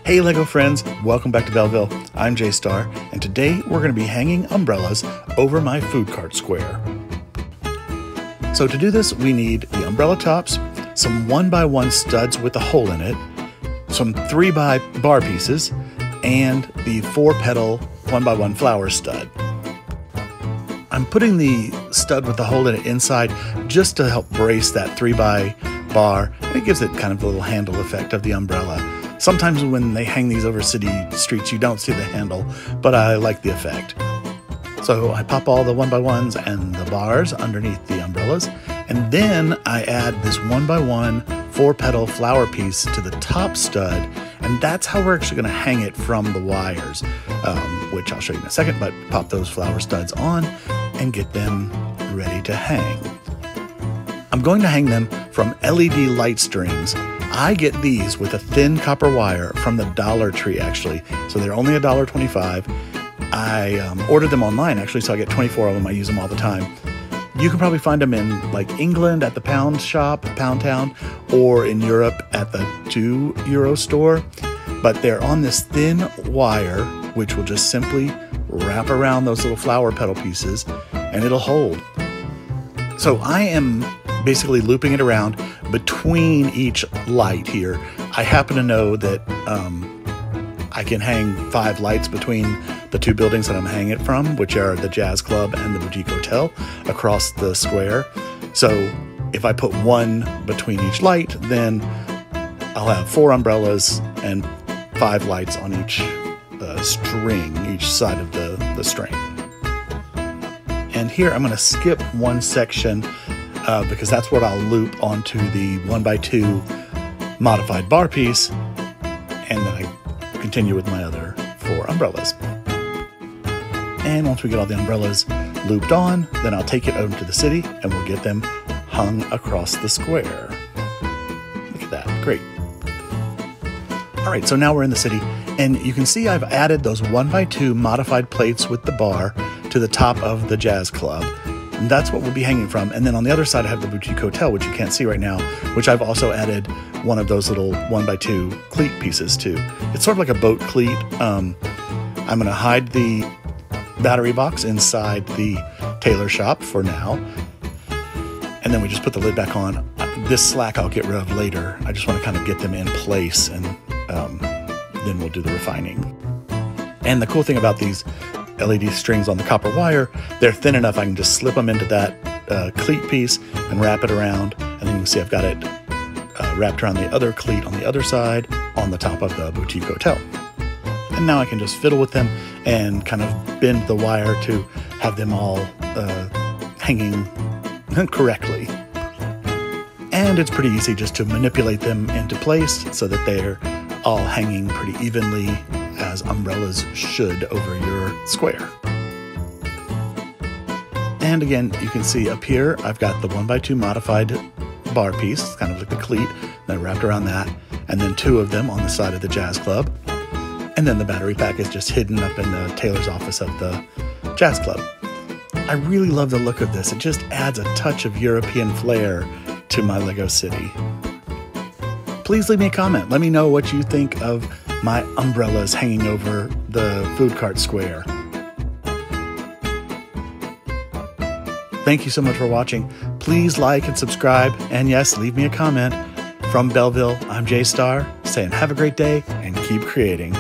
Hey LEGO friends, welcome back to Belleville. I'm Jstar, and today we're going to be hanging umbrellas over my food cart square. So to do this, we need the umbrella tops, some 1x1 studs with a hole in it, some 3x bar pieces, and the 4-petal 1x1 flower stud. I'm putting the stud with the hole in it inside just to help brace that 3x bar, and it gives it kind of a little handle effect of the umbrella. Sometimes when they hang these over city streets, you don't see the handle, but I like the effect. So I pop all the 1x1s and the bars underneath the umbrellas, and then I add this 1x1 4-petal flower piece to the top stud, and that's how we're actually going to hang it from the wires, which I'll show you in a second, but pop those flower studs on and get them ready to hang. I'm going to hang them from LED light strings. I get these with a thin copper wire from the Dollar Tree, actually. So they're only $1.25. I ordered them online, actually, so I get 24 of them. I use them all the time. You can probably find them in like England at the Pound Shop, Pound Town, or in Europe at the €2 store. But they're on this thin wire, which will just simply wrap around those little flower petal pieces, and it'll hold. So I am basically looping it around between each light here. I happen to know that I can hang 5 lights between the 2 buildings that I'm hanging it from, which are the Jazz Club and the Boutique Hotel across the square. So if I put 1 between each light, then I'll have 4 umbrellas and 5 lights on each string, each side of the string. And here I'm going to skip one section because that's what I'll loop onto the 1x2 modified bar piece, and then I continue with my other 4 umbrellas. And once we get all the umbrellas looped on, then I'll take it over to the city and we'll get them hung across the square. Look at that, great. All right, so now we're in the city, and you can see I've added those 1x2 modified plates with the bar to the top of the Jazz Club. And that's what we'll be hanging from. And then on the other side, I have the Boutique Hotel, which you can't see right now, which I've also added one of those little 1x2 cleat pieces to. It's sort of like a boat cleat. I'm going to hide the battery box inside the tailor shop for now. And then we just put the lid back on. This slack I'll get rid of later. I just want to kind of get them in place, and then we'll do the refining. And the cool thing about these LED strings on the copper wire, they're thin enough I can just slip them into that cleat piece and wrap it around, and then you can see I've got it wrapped around the other cleat on the other side on the top of the Boutique Hotel. And now I can just fiddle with them and kind of bend the wire to have them all hanging correctly. And it's pretty easy just to manipulate them into place so that they're all hanging pretty evenly, as umbrellas should, over your square. And again, you can see up here, I've got the 1x2 modified bar piece, kind of like the cleat, then wrapped around that, and then 2 of them on the side of the Jazz Club. And then the battery pack is just hidden up in the tailor's office of the Jazz Club. I really love the look of this. It just adds a touch of European flair to my LEGO city. Please leave me a comment. Let me know what you think of my umbrellas hanging over the food cart square. Thank you so much for watching. Please like and subscribe, and yes, leave me a comment. From Belleville, I'm Jstar, saying have a great day and keep creating.